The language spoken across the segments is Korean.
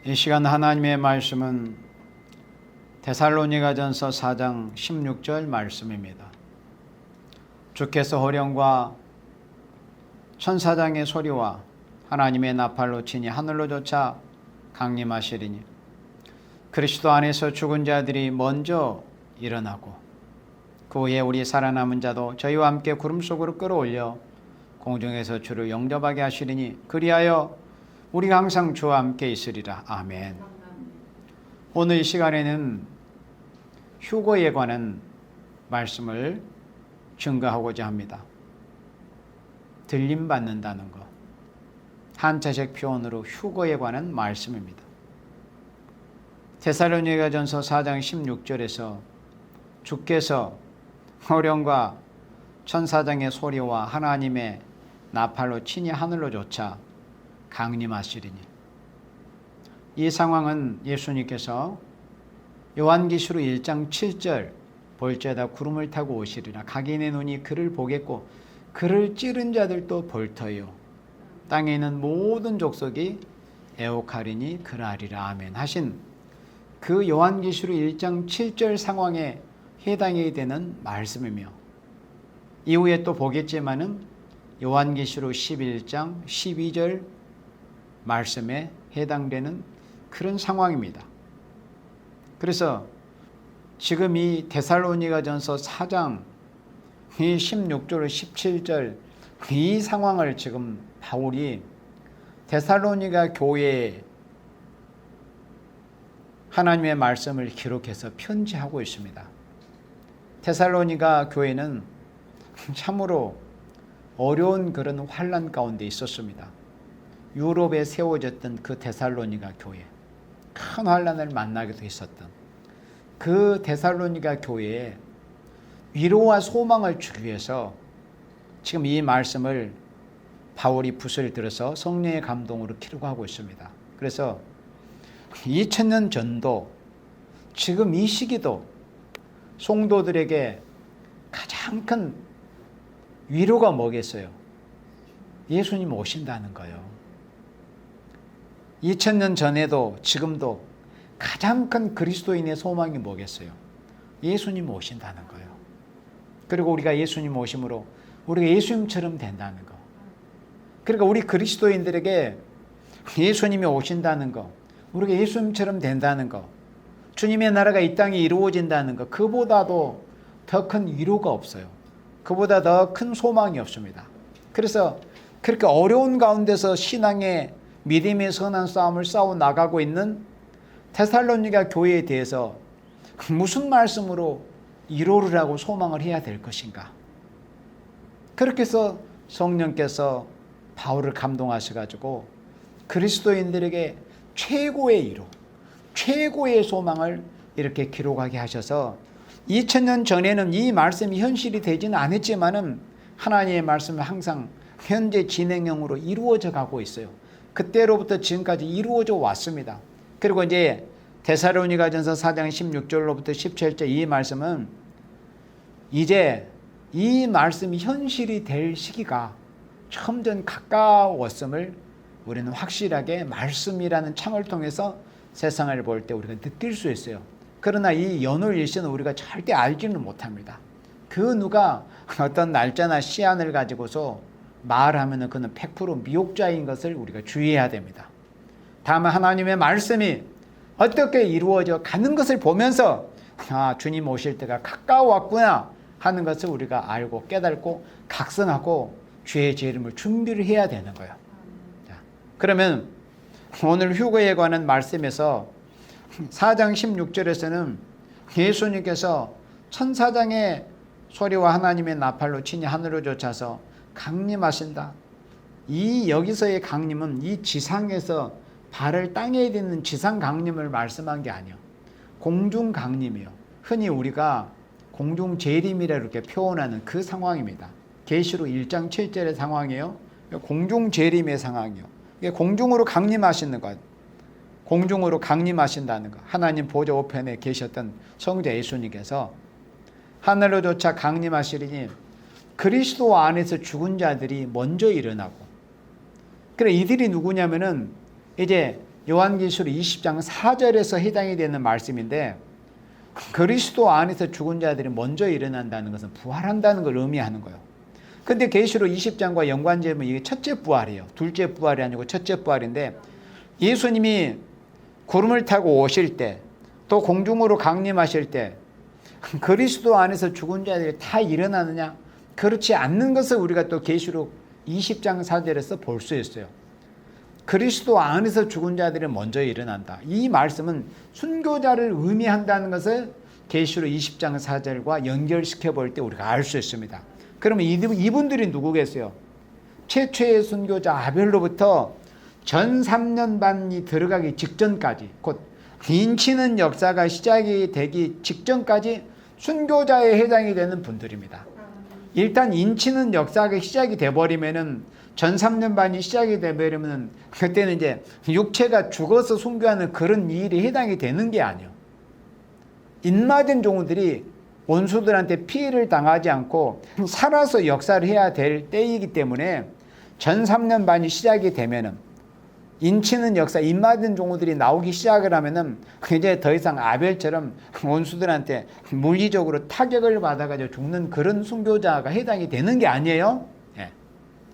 이 시간 하나님의 말씀은 데살로니가전서 4장 16절 말씀입니다. 주께서 호령과 천사장의 소리와 하나님의 나팔로 치니 하늘로조차 강림하시리니 그리스도 안에서 죽은 자들이 먼저 일어나고 그 후에 우리 살아남은 자도 저희와 함께 구름 속으로 끌어올려 공중에서 주를 영접하게 하시리니 그리하여 우리가 항상 주와 함께 있으리라. 아멘. 오늘 이 시간에는 휴거에 관한 말씀을 증거하고자 합니다. 들림받는다는 것, 한자식 표현으로 휴거에 관한 말씀입니다. 데살로니가전서 4장 16절에서 주께서 호령과 천사장의 소리와 하나님의 나팔로 친히 하늘로조차 강림하시리니, 이 상황은 예수님께서 요한계시록 1장 7절 볼지어다 구름을 타고 오시리라 각인의 눈이 그를 보겠고 그를 찌른 자들도 볼 터요 땅에 있는 모든 족속이 애곡하리니 그라리라. 아멘 하신 그 요한계시록 1장 7절 상황에 해당이 되는 말씀이며, 이후에 또 보겠지만은 요한계시록 11장 12절 말씀에 해당되는 그런 상황입니다. 그래서 지금 이 데살로니가전서 4장 16절 17절 이 상황을 지금 바울이 데살로니가 교회에 하나님의 말씀을 기록해서 편지하고 있습니다. 데살로니가 교회는 참으로 어려운 그런 환난 가운데 있었습니다. 유럽에 세워졌던 그 데살로니가 교회, 큰 환난을 만나기도 했었던 그 데살로니가 교회에 위로와 소망을 주기 위해서 지금 이 말씀을 바울이 붓을 들어서 성령의 감동으로 기록하고 있습니다. 그래서 2000년 전도 지금 이 시기도 성도들에게 가장 큰 위로가 뭐겠어요? 예수님 오신다는 거예요. 2000년 전에도 지금도 가장 큰 그리스도인의 소망이 뭐겠어요? 예수님 오신다는 거예요. 그리고 우리가 예수님 오심으로 우리가 예수님처럼 된다는 거. 그러니까 우리 그리스도인들에게 예수님이 오신다는 거, 우리가 예수님처럼 된다는 거, 주님의 나라가 이 땅에 이루어진다는 거, 그보다도 더 큰 위로가 없어요. 그보다 더 큰 소망이 없습니다. 그래서 그렇게 어려운 가운데서 신앙의 믿음의 선한 싸움을 싸워 나가고 있는 데살로니가 교회에 대해서 무슨 말씀으로 위로를 하고 소망을 해야 될 것인가? 그렇게 해서 성령께서 바울을 감동하셔가지고 그리스도인들에게 최고의 위로, 최고의 소망을 이렇게 기록하게 하셔서 2000년 전에는 이 말씀이 현실이 되지는 않았지만은 하나님의 말씀은 항상 현재 진행형으로 이루어져 가고 있어요. 그때로부터 지금까지 이루어져 왔습니다. 그리고 이제 데살로니가전서 4장 16절로부터 17절 이 말씀은 이제 이 말씀이 현실이 될 시기가 점점 가까웠음을 우리는 확실하게 말씀이라는 창을 통해서 세상을 볼 때 우리가 느낄 수 있어요. 그러나 이 연월 일시는 우리가 절대 알지는 못합니다. 그 누가 어떤 날짜나 시한을 가지고서 말하면 그는 100% 미혹자인 것을 우리가 주의해야 됩니다. 다만 하나님의 말씀이 어떻게 이루어져 가는 것을 보면서 주님 오실 때가 가까웠구나 하는 것을 우리가 알고 깨닫고 각성하고 주의 재림을 준비를 해야 되는 거예요. 자, 그러면 오늘 휴거에 관한 말씀에서 4장 16절에서는 예수님께서 천사장의 소리와 하나님의 나팔로 친히 하늘로 쫓아서 강림하신다. 이 여기서의 강림은 이 지상에서 발을 땅에 딛는 지상 강림을 말씀한 게 아니에요. 공중 강림이요. 흔히 우리가 공중 재림이라 이렇게 표현하는 그 상황입니다. 계시록 1장 7절의 상황이에요. 공중 재림의 상황이요. 이게 공중으로 강림하시는 것. 공중으로 강림하신다는 것. 하나님 보좌 우편에 계셨던 성자 예수님께서 하늘로 쫓아 강림하시리니 그리스도 안에서 죽은 자들이 먼저 일어나고, 그래 이들이 누구냐면은 이제 요한계시록 20장 4절에서 해당이 되는 말씀인데, 그리스도 안에서 죽은 자들이 먼저 일어난다는 것은 부활한다는 걸 의미하는 거예요. 근데 계시록 20장과 연관지으면 이게 첫째 부활이에요. 둘째 부활이 아니고 첫째 부활인데, 예수님이 구름을 타고 오실 때, 또 공중으로 강림하실 때 그리스도 안에서 죽은 자들이 다 일어나느냐? 그렇지 않는 것을 우리가 또 계시록 20장 4절에서 볼 수 있어요. 그리스도 안에서 죽은 자들이 먼저 일어난다. 이 말씀은 순교자를 의미한다는 것을 계시록 20장 4절과 연결시켜 볼 때 우리가 알 수 있습니다. 그러면 이분들이 누구겠어요? 최초의 순교자 아벨로부터 전 3년 반이 들어가기 직전까지, 곧 인치는 역사가 시작이 되기 직전까지 순교자에 해당이 되는 분들입니다. 일단 인치는 역사가 시작이 돼버리면은, 전 3년 반이 시작이 돼버리면은, 그때는 이제 육체가 죽어서 순교하는 그런 일이 해당이 되는 게 아니에요. 인마된 종들이 원수들한테 피해를 당하지 않고 살아서 역사를 해야 될 때이기 때문에, 전 3년 반이 시작이 되면은, 인치는 역사, 인마된 종들이 나오기 시작을 하면은 이제 더 이상 아벨처럼 원수들한테 물리적으로 타격을 받아가지고 죽는 그런 순교자가 해당이 되는 게 아니에요. 예.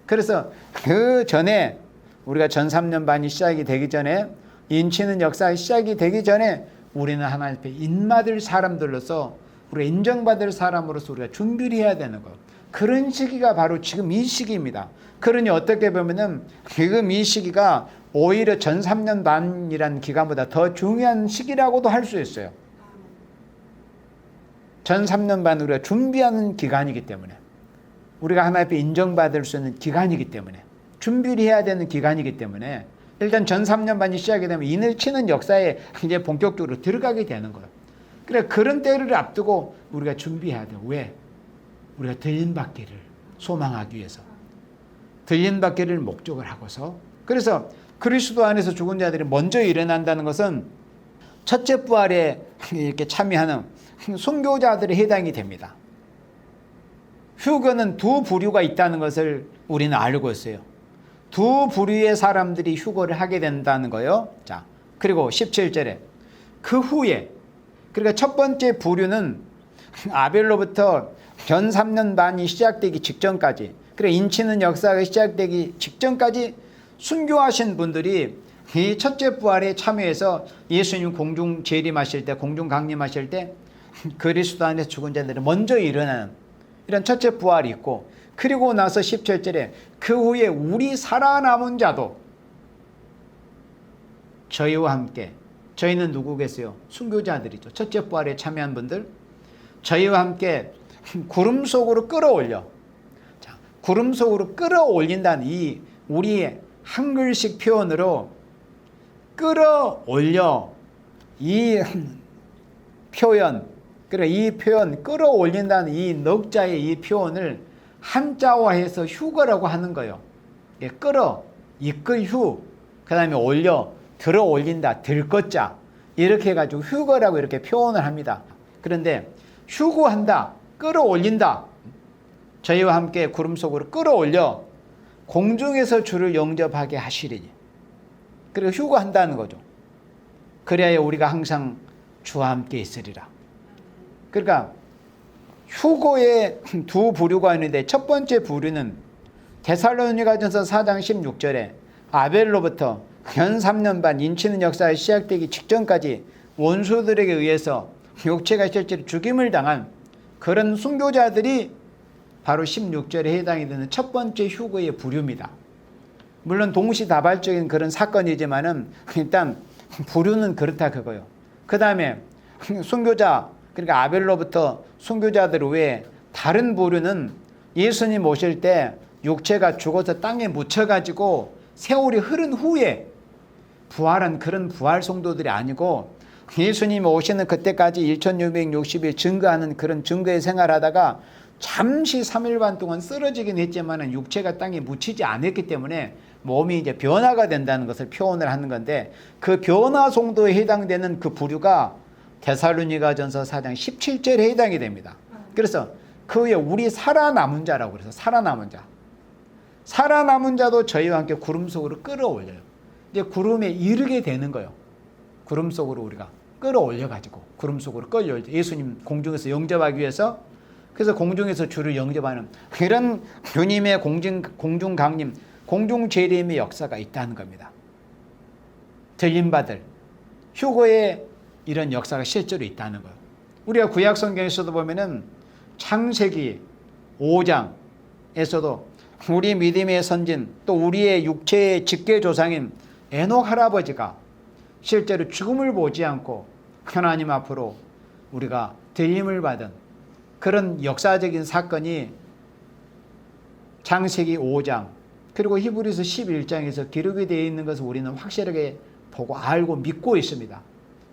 그래서 그 전에, 우리가 전 3년 반이 시작이 되기 전에, 인치는 역사가 시작이 되기 전에 우리는 하나님 앞에 인마될 사람들로서, 우리가 인정받을 사람으로서 우리가 준비를 해야 되는 것. 그런 시기가 바로 지금 이 시기입니다. 그러니 어떻게 보면은 지금 이 시기가 오히려 전 3년 반이라는 기간보다 더 중요한 시기라고도 할 수 있어요. 전 3년 반 우리가 준비하는 기간이기 때문에, 우리가 하나님 앞에 인정받을 수 있는 기간이기 때문에, 준비를 해야 되는 기간이기 때문에, 일단 전 3년 반이 시작이 되면 인을 치는 역사에 이제 본격적으로 들어가게 되는 거예요. 그래, 그런 때를 앞두고 우리가 준비해야 돼요. 왜? 우리가 들림받기를 소망하기 위해서, 들림받기를 목적을 하고서. 그래서 그리스도 안에서 죽은 자들이 먼저 일어난다는 것은 첫째 부활에 이렇게 참여하는 순교자들에 해당이 됩니다. 휴거는 두 부류가 있다는 것을 우리는 알고 있어요. 두 부류의 사람들이 휴거를 하게 된다는 거예요. 자, 그리고 17절에 그 후에, 그러니까 첫 번째 부류는 아벨로부터 전 3년 반이 시작되기 직전까지, 그래 인치는 역사가 시작되기 직전까지 순교하신 분들이 이 첫째 부활에 참여해서 예수님 공중 재림하실 때, 공중 강림하실 때 그리스도 안에서 죽은 자들이 먼저 일어나는 이런 첫째 부활이 있고, 그리고 나서 17절에 그 후에 우리 살아남은 자도 저희와 함께, 저희는 누구겠어요? 순교자들이죠. 첫째 부활에 참여한 분들, 저희와 함께 구름 속으로 끌어올려. 자, 구름 속으로 끌어올린다는 이 우리의 한글식 표현으로 끌어올려, 이 표현, 그래 이 표현 끌어올린다는 이 넉자의 이 표현을 한자화해서 휴거라고 하는 거예요. 예, 끌어, 이끌 휴, 그 다음에 올려, 들어 올린다, 들것자, 이렇게 해가지고 휴거라고 이렇게 표현을 합니다. 그런데 휴거한다, 끌어올린다, 저희와 함께 구름 속으로 끌어올려 공중에서 주를 영접하게 하시리니, 그리고 휴거한다는 거죠. 그래야 우리가 항상 주와 함께 있으리라. 그러니까 휴거의 두 부류가 있는데, 첫 번째 부류는 데살로니가전서 4장 16절에 아벨로부터 현 3년 반 인치는 역사가 시작되기 직전까지 원수들에게 의해서 육체가 실제로 죽임을 당한 그런 순교자들이 바로 16절에 해당이 되는 첫 번째 휴거의 부류입니다. 물론 동시다발적인 그런 사건이지만은 일단 부류는 그렇다 그거요. 그 다음에 순교자, 그러니까 아벨로부터 순교자들 외에 다른 부류는 예수님 오실 때 육체가 죽어서 땅에 묻혀가지고 세월이 흐른 후에 부활한 그런 부활 성도들이 아니고, 예수님 오시는 그때까지 1660일 증거하는 그런 증거의 생활하다가 잠시 3일 반 동안 쓰러지긴 했지만 육체가 땅에 묻히지 않았기 때문에 몸이 이제 변화가 된다는 것을 표현을 하는 건데, 그 변화 성도에 해당되는 그 부류가 데살로니가전서 4장 17절에 해당이 됩니다. 그래서 그 후에 우리 살아남은 자라고 그래서 살아남은 자, 살아남은 자도 저희와 함께 구름 속으로 끌어올려요. 이제 구름에 이르게 되는 거예요. 구름 속으로 우리가 끌어올려가지고 구름 속으로 끌려 예수님 공중에서 영접하기 위해서, 그래서 공중에서 주를 영접하는 그런 주님의 공중 강림, 공중 재림의 역사가 있다는 겁니다. 들림받을 휴거의 이런 역사가 실제로 있다는 거예요. 우리가 구약 성경에서도 보면은 창세기 5장에서도 우리 믿음의 선진, 또 우리의 육체의 직계 조상인 에녹 할아버지가 실제로 죽음을 보지 않고 하나님 앞으로 우리가 들림을 받은 그런 역사적인 사건이 창세기 5장 그리고 히브리서 11장에서 기록이 되어 있는 것을 우리는 확실하게 보고 알고 믿고 있습니다.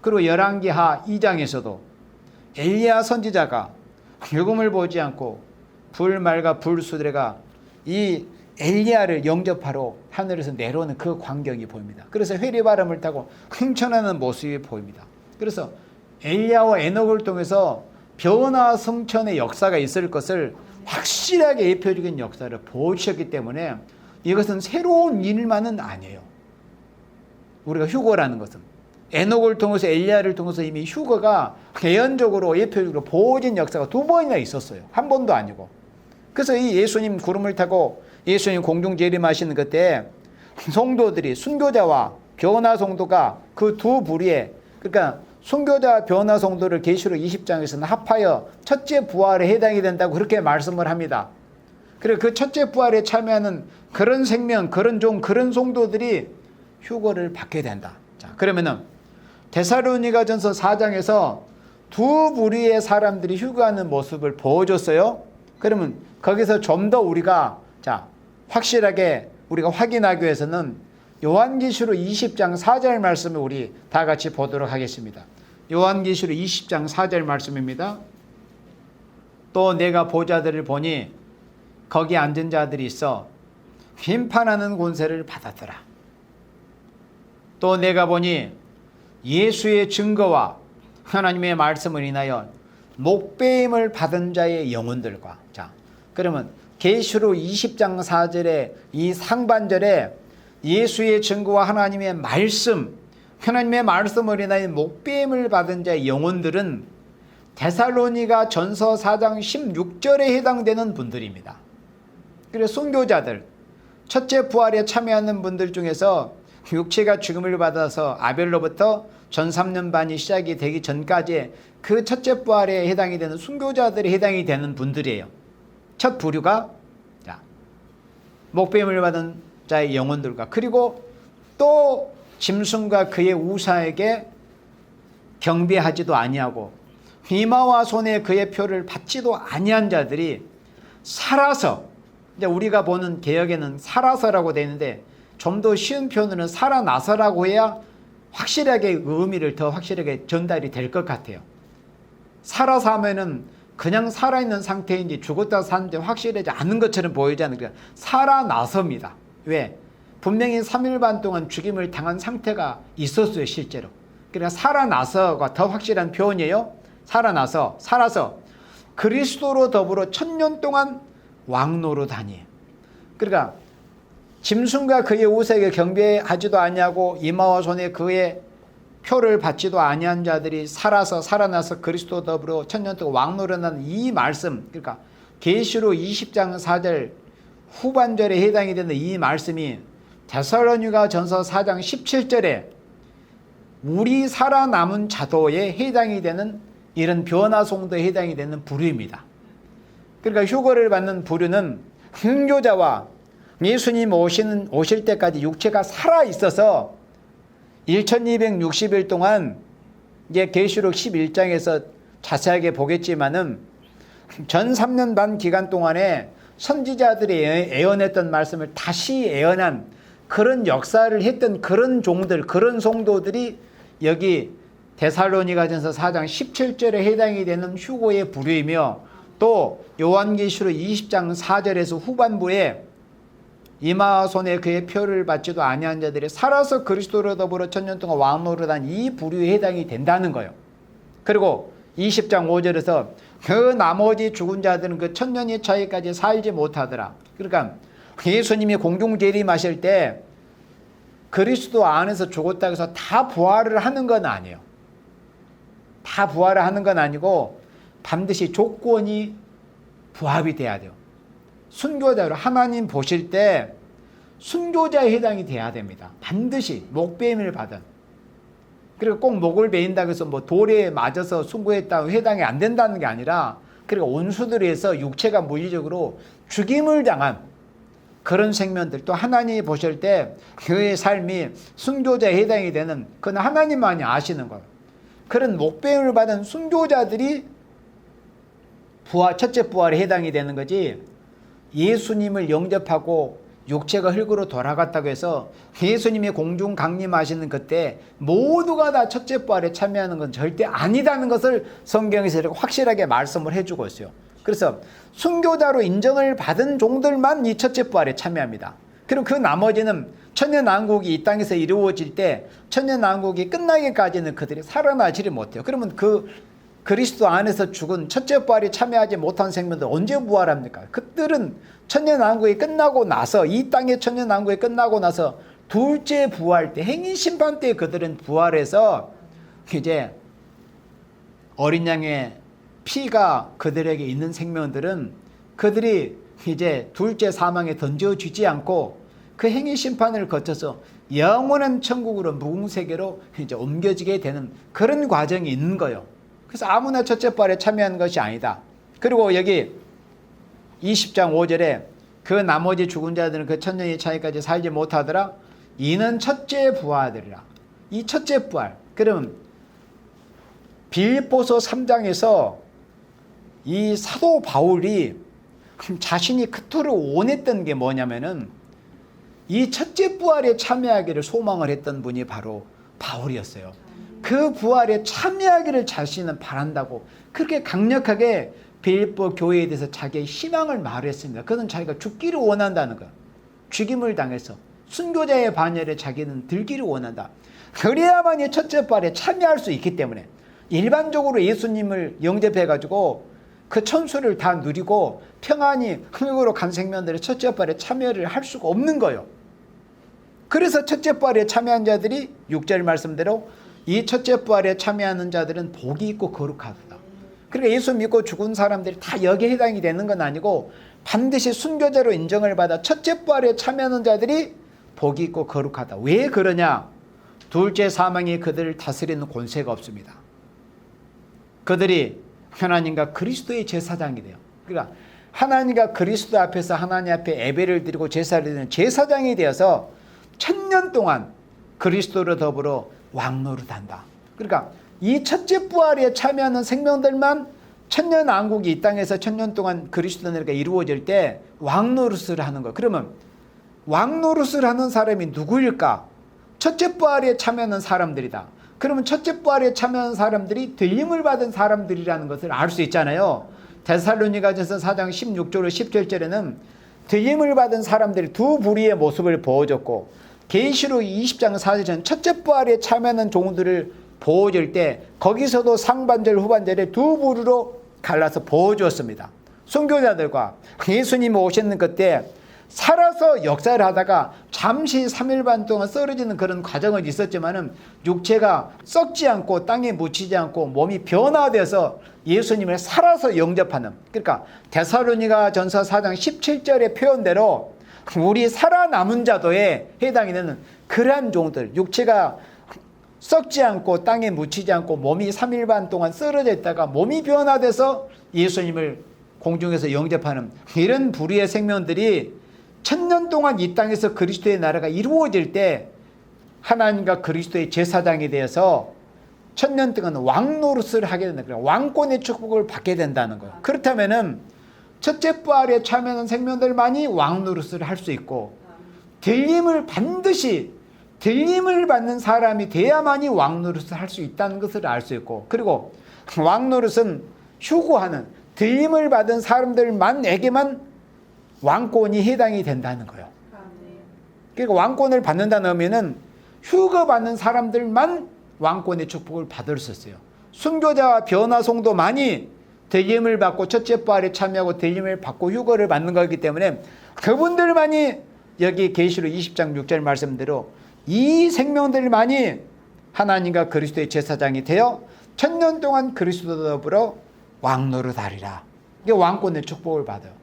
그리고 열왕기하 2장에서도 엘리야 선지자가 죽음을 보지 않고 불말과 불수레가 이 엘리야를 영접하러 하늘에서 내려오는 그 광경이 보입니다. 그래서 회리바람을 타고 흥천하는 모습이 보입니다. 그래서 엘리야와 에녹을 통해서 변화 성천의 역사가 있을 것을 확실하게 예표적인 역사를 보여주셨기 때문에 이것은 새로운 일만은 아니에요. 우리가 휴거라는 것은 에녹을 통해서 엘리야를 통해서 이미 휴거가 예언적으로 예표적으로 보여진 역사가 2번이나 있었어요. 한 번도 아니고. 그래서 이 예수님 구름을 타고 예수님 공중 재림하시는 그때 성도들이 순교자와 변화 성도가 그 두 부류에, 그러니까 순교자 변화 성도를 계시록 20장에서는 합하여 첫째 부활에 해당이 된다고 그렇게 말씀을 합니다. 그리고 그 첫째 부활에 참여하는 그런 생명, 그런 종, 그런 성도들이 휴거를 받게 된다. 자, 그러면은 데살로니가전서 4장에서 두 부류의 사람들이 휴거하는 모습을 보여줬어요. 그러면 거기서 좀 더 우리가 확실하게 우리가 확인하기 위해서는 요한계시록 20장 4절 말씀을 우리 다 같이 보도록 하겠습니다. 요한계시록 20장 4절 말씀입니다. 또 내가 보좌들을 보니 거기 앉은 자들이 있어 심판하는 권세를 받았더라. 또 내가 보니 예수의 증거와 하나님의 말씀을 인하여 목배임을 받은 자의 영혼들과, 그러면 계시록 20장 4절의 이 상반절에 예수의 증거와 하나님의 말씀, 하나님의 말씀을 인하여 목배임을 받은 자의 영혼들은 데살로니가 전서 4장 16절에 해당되는 분들입니다. 그래서 순교자들, 첫째 부활에 참여하는 분들 중에서 육체가 죽음을 받아서 아벨로부터 전 3년 반이 시작이 되기 전까지 그 첫째 부활에 해당이 되는 순교자들이 해당이 되는 분들이에요. 첫 부류가 목배임을 받은 자의 영혼들과, 그리고 또 짐승과 그의 우사에게 경배하지도 아니하고 이마와 손에 그의 표를 받지도 아니한 자들이 살아서, 이제 우리가 보는 개역에는 살아서라고 되어 있는데 좀 더 쉬운 표현으로는 살아나서라고 해야 확실하게 의미를 더 확실하게 전달이 될 것 같아요. 살아서 하면은 그냥 살아있는 상태인지 죽었다 사는지 확실하지 않은 것처럼 보이지 않으니까 살아나서입니다. 왜? 분명히 3일 반 동안 죽임을 당한 상태가 있었어요, 실제로. 그러니까 살아나서가 더 확실한 표현이에요. 살아서 그리스도로 더불어 1000년 동안 왕노릇하니. 그러니까 짐승과 그의 우사에게 경배하지도 아니하고 이마와 손에 그의 표를 받지도 아니한 자들이 살아나서 그리스도 더불어 1000년 동안 왕노릇하는 이 말씀, 그러니까 계시록 20장 4절 후반절에 해당이 되는 이 말씀이 데살로니가 전서 4장 17절에 우리 살아남은 자도에 해당이 되는 이런 변화 성도에 해당이 되는 부류입니다. 그러니까 휴거를 받는 부류는 순교자와 예수님 오실 때까지 육체가 살아 있어서 1260일 동안, 이제 계시록 11장에서 자세하게 보겠지만은 전 3년 반 기간 동안에 선지자들이 예언했던 말씀을 다시 예언한 그런 역사를 했던 그런 종들, 그런 성도들이 여기 데살로니가전서 4장 17절에 해당이 되는 휴거의 부류이며, 또 요한계시록 20장 4절에서 후반부에 이마와 손에 그의 표를 받지도 아니한 자들이 살아서 그리스도로 더불어 1000년 동안 왕노릇한 이 부류에 해당이 된다는 거예요. 그리고 20장 5절에서 그 나머지 죽은 자들은 그 1000년의 차이까지 살지 못하더라. 그러니까 예수님이 공중 재림하실 때 그리스도 안에서 죽었다고 해서 다 부활을 하는 건 아니에요. 다 부활을 하는 건 아니고 반드시 조건이 부합이 돼야 돼요. 순교자로 하나님 보실 때 순교자에 해당이 돼야 됩니다. 반드시 목베임을 받은. 그리고 꼭 목을 베인다고 해서 뭐 돌에 맞아서 순교했다고 해당이 안 된다는 게 아니라, 그리고 원수들에 의해서 육체가 물리적으로 죽임을 당한 그런 생명들, 또 하나님이 보실 때 그의 삶이 순교자에 해당이 되는, 그건 하나님만이 아시는 거예요. 그런 목배임을 받은 순교자들이 부활, 첫째 부활에 해당이 되는 거지, 예수님을 영접하고 육체가 흙으로 돌아갔다고 해서 예수님이 공중 강림하시는 그때 모두가 다 첫째 부활에 참여하는 건 절대 아니다는 것을 성경에서 이렇게 확실하게 말씀을 해주고 있어요. 그래서 순교자로 인정을 받은 종들만 이 첫째 부활에 참여합니다. 그리고 그 나머지는 천년왕국이 이 땅에서 이루어질 때 천년왕국이 끝나기까지는 그들이 살아나지를 못해요. 그러면 그 그리스도 안에서 죽은 첫째 부활에 참여하지 못한 생명들 언제 부활합니까? 그들은 천년왕국이 끝나고 나서, 이 땅의 천년왕국이 끝나고 나서 둘째 부활 때, 행인심판 때 그들은 부활해서 이제 어린 양의 피가 그들에게 있는 생명들은 그들이 이제 둘째 사망에 던져지지 않고 그 행위심판을 거쳐서 영원한 천국으로 무궁세계로 이제 옮겨지게 되는 그런 과정이 있는 거예요. 그래서 아무나 첫째 부활에 참여하는 것이 아니다. 그리고 여기 20장 5절에 그 나머지 죽은 자들은 그 천년의 차이까지 살지 못하더라. 이는 첫째 부활이라. 이 첫째 부활. 그럼 빌립보서 3장에서 이 사도 바울이 자신이 그토록 원했던 게 뭐냐면은 이 첫째 부활에 참여하기를 소망을 했던 분이 바로 바울이었어요. 그 부활에 참여하기를 자신은 바란다고 그렇게 강력하게 빌립보 교회에 대해서 자기의 희망을 말했습니다. 그는 자기가 죽기를 원한다는 거예요. 죽임을 당해서 순교자의 반열에 자기는 들기를 원한다. 그래야만 이 첫째 부활에 참여할 수 있기 때문에, 일반적으로 예수님을 영접해가지고 그 천수를 다 누리고 평안히 흙으로 간 생명들의 첫째 부활에 참여를 할 수가 없는 거예요. 그래서 첫째 부활에 참여한 자들이 6절 말씀대로 이 첫째 부활에 참여하는 자들은 복이 있고 거룩하다. 그러니까 예수 믿고 죽은 사람들이 다 여기에 해당이 되는 건 아니고 반드시 순교자로 인정을 받아 첫째 부활에 참여하는 자들이 복이 있고 거룩하다. 왜 그러냐? 둘째 사망이 그들을 다스리는 권세가 없습니다. 그들이 하나님과 그리스도의 제사장이 돼요. 그러니까 하나님과 그리스도 앞에서 하나님 앞에 예배를 드리고 제사를 드리는 제사장이 되어서 천년 동안 그리스도로 더불어 왕노릇한다. 그러니까 이 첫째 부활에 참여하는 생명들만 천년 왕국이 이 땅에서 천년 동안 그리스도 나라가 이루어질 때 왕노릇을 하는 거예요. 그러면 왕노릇을 하는 사람이 누구일까? 첫째 부활에 참여하는 사람들이다. 그러면 첫째 부활에 참여하는 사람들이 들림을 받은 사람들이라는 것을 알 수 있잖아요. 데살로니가전서 4장 16절로 17절에는 들림을 받은 사람들이 두 부류의 모습을 보여줬고, 계시록 20장 4절에는 첫째 부활에 참여하는 종들을 보여줄 때 거기서도 상반절 후반절에 두 부류로 갈라서 보여주었습니다. 순교자들과 예수님이 오셨는 그때 살아서 역사를 하다가 잠시 3일 반 동안 쓰러지는 그런 과정은 있었지만은 육체가 썩지 않고 땅에 묻히지 않고 몸이 변화돼서 예수님을 살아서 영접하는, 그러니까 데살로니가 전서 4장 17절의 표현대로 우리 살아남은 자도에 해당이 되는 그러한 종들, 육체가 썩지 않고 땅에 묻히지 않고 몸이 3일 반 동안 쓰러져 있다가 몸이 변화돼서 예수님을 공중에서 영접하는 이런 부류의 생명들이 천년 동안 이 땅에서 그리스도의 나라가 이루어질 때 하나님과 그리스도의 제사장이 되어서 천년 동안 왕노릇을 하게 된다. 왕권의 축복을 받게 된다는 거예요. 그렇다면은 첫째 부활에 참여하는 생명들만이 왕노릇을 할 수 있고, 반드시 들림을 받는 사람이 돼야만이 왕노릇을 할 수 있다는 것을 알 수 있고, 그리고 왕노릇은 휴거하는, 들림을 받은 사람들만에게만 왕권이 해당이 된다는 거예요. 그러니까 왕권을 받는다는 의미는 휴거받는 사람들만 왕권의 축복을 받을 수 있어요. 순교자와 변화송도만이 들림을 받고 첫째 부활에 참여하고 들림을 받고 휴거를 받는 거기 때문에 그분들만이 여기 계시록 20장 6절 말씀대로 이 생명들만이 하나님과 그리스도의 제사장이 되어 천년 동안 그리스도와 더불어 왕노릇하리라. 이게 왕권의 축복을 받아요.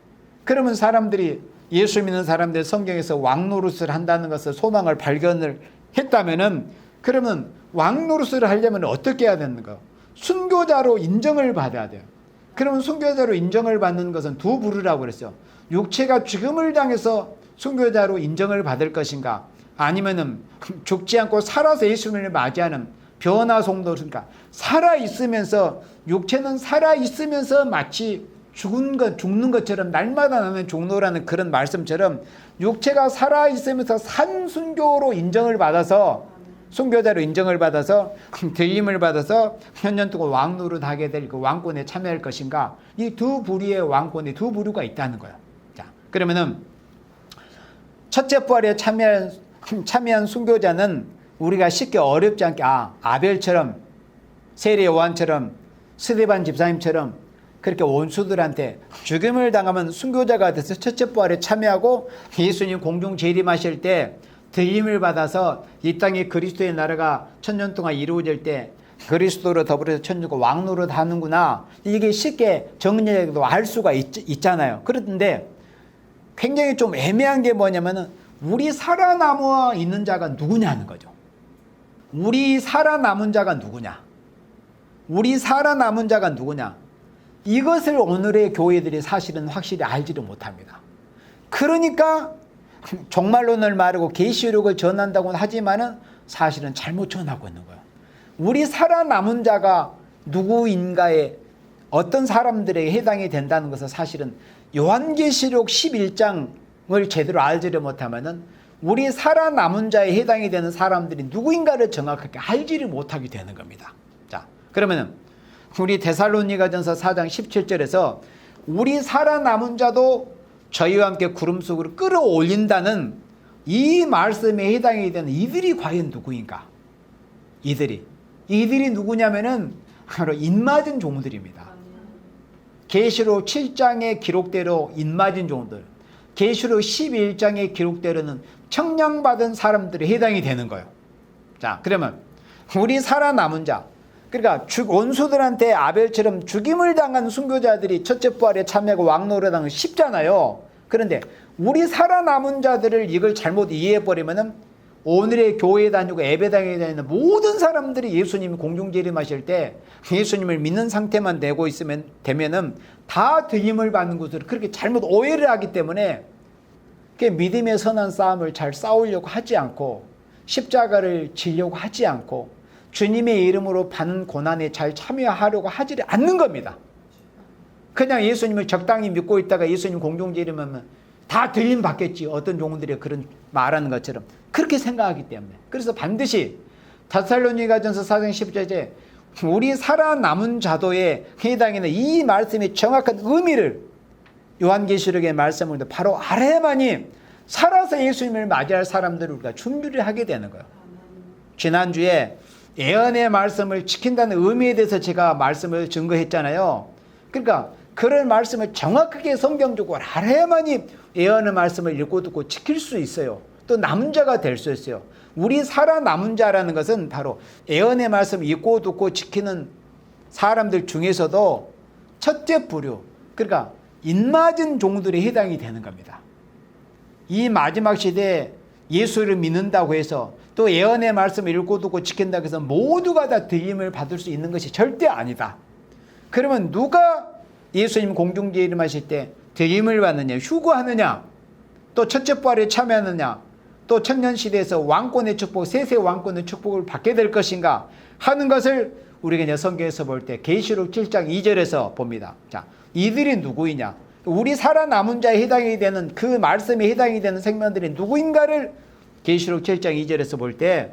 그러면 사람들이, 예수 믿는 사람들 성경에서 왕노릇을 한다는 것을 소망을 발견을 했다면은, 그러면 왕노릇을 하려면 어떻게 해야 되는가? 순교자로 인정을 받아야 돼요. 그러면 순교자로 인정을 받는 것은 두 부류라고 그랬어요. 육체가 죽음을 당해서 순교자로 인정을 받을 것인가, 아니면은 죽지 않고 살아서 예수님을 맞이하는 변화송도, 그러니까 살아있으면서, 육체는 살아있으면서 마치 죽는 것처럼, 날마다 나는 종로라는 그런 말씀처럼 육체가 살아있으면서 산순교로 인정을 받아서, 순교자로 인정을 받아서 들림을 받아서 천년 동안 왕노릇하게 될 그 왕권에 참여할 것인가, 이 두 부류의 왕권에 두 부류가 있다는 거예요. 자, 그러면은 첫째 부활에 참여한 순교자는 우리가 쉽게 어렵지 않게, 아벨처럼, 세례 요한처럼, 스데반 집사님처럼 그렇게 원수들한테 죽임을 당하면 순교자가 돼서 첫째 부활에 참여하고 예수님 공중 재림하실 때 들림을 받아서 이 땅에 그리스도의 나라가 천년 동안 이루어질 때 그리스도로 더불어서 천년 왕노릇 하는구나, 이게 쉽게 정리해도 알 수가 있잖아요. 그런데 굉장히 좀 애매한 게 뭐냐면은, 우리 살아남아 있는 자가 누구냐는 거죠. 우리 살아남은 자가 누구냐? 우리 살아남은 자가 누구냐? 이것을 오늘의 교회들이 사실은 확실히 알지를 못합니다. 그러니까 종말론을 말하고 계시록을 전한다고는 하지만은 사실은 잘못 전하고 있는 거예요. 우리 살아남은 자가 누구인가에, 어떤 사람들에게 해당이 된다는 것은 사실은 요한계시록 11장을 제대로 알지를 못하면은 우리 살아남은 자에 해당이 되는 사람들이 누구인가를 정확하게 알지를 못하게 되는 겁니다. 자, 그러면은 우리 데살로니가전서 4장 17절에서 우리 살아남은 자도 저희와 함께 구름 속으로 끌어올린다는 이 말씀에 해당이 되는 이들이 과연 누구인가? 이들이 누구냐면은 바로 인맞은 종들입니다. 계시록 7장의 기록대로 인맞은 종들, 계시록 11장의 기록대로는 청량받은 사람들이 해당이 되는 거예요. 자, 그러면 우리 살아남은 자, 그러니까 원수들한테 아벨처럼 죽임을 당한 순교자들이 첫째 부활에 참여하고 왕노릇하는 건 쉽잖아요. 그런데 우리 살아남은 자들을 이걸 잘못 이해해버리면은 오늘의 교회에 다니고 예배당에 다니는 모든 사람들이 예수님이 공중재림하실 때 예수님을 믿는 상태만 되면은 다 들림을 받는 것으로 그렇게 잘못 오해를 하기 때문에 믿음의 선한 싸움을 잘 싸우려고 하지 않고 십자가를 지려고 하지 않고 주님의 이름으로 받는 고난에 잘 참여하려고 하지 않는 겁니다. 그냥 예수님을 적당히 믿고 있다가 예수님 공중재림하면 다 들림 받겠지. 어떤 종들이 그런 말하는 것처럼 그렇게 생각하기 때문에. 그래서 반드시 데살로니가전서 4장 10절에 우리 살아남은 자도에 해당하는 이 말씀의 정확한 의미를 요한계시록의 말씀을 바로 알아야만이 살아서 예수님을 맞이할 사람들을 우리가 준비를 하게 되는 거예요. 지난주에 예언의 말씀을 지킨다는 의미에 대해서 제가 말씀을 증거했잖아요. 그러니까 그런 말씀을 정확하게 성경적으로 알아야만이 예언의 말씀을 읽고 듣고 지킬 수 있어요. 또 남은 자가 될 수 있어요. 우리 살아남은 자라는 것은 바로 예언의 말씀을 읽고 듣고 지키는 사람들 중에서도 첫째 부류, 그러니까 인맞은 종들이 해당이 되는 겁니다. 이 마지막 시대에 예수를 믿는다고 해서 또 예언의 말씀을 읽고 듣고 지킨다고 해서 모두가 다 들림을 받을 수 있는 것이 절대 아니다. 그러면 누가 예수님 공중재림하실 때 들림을 받느냐, 휴거하느냐, 또 첫째 부활에 참여하느냐, 또 천년시대에서 왕권의 축복, 세세 왕권의 축복을 받게 될 것인가 하는 것을 우리가 이제 성경에서 볼 때 계시록 7장 2절에서 봅니다. 자, 이들이 누구이냐? 우리 살아남은 자에 해당이 되는 그 말씀에 해당이 되는 생명들이 누구인가를 계시록 7장 2절에서 볼 때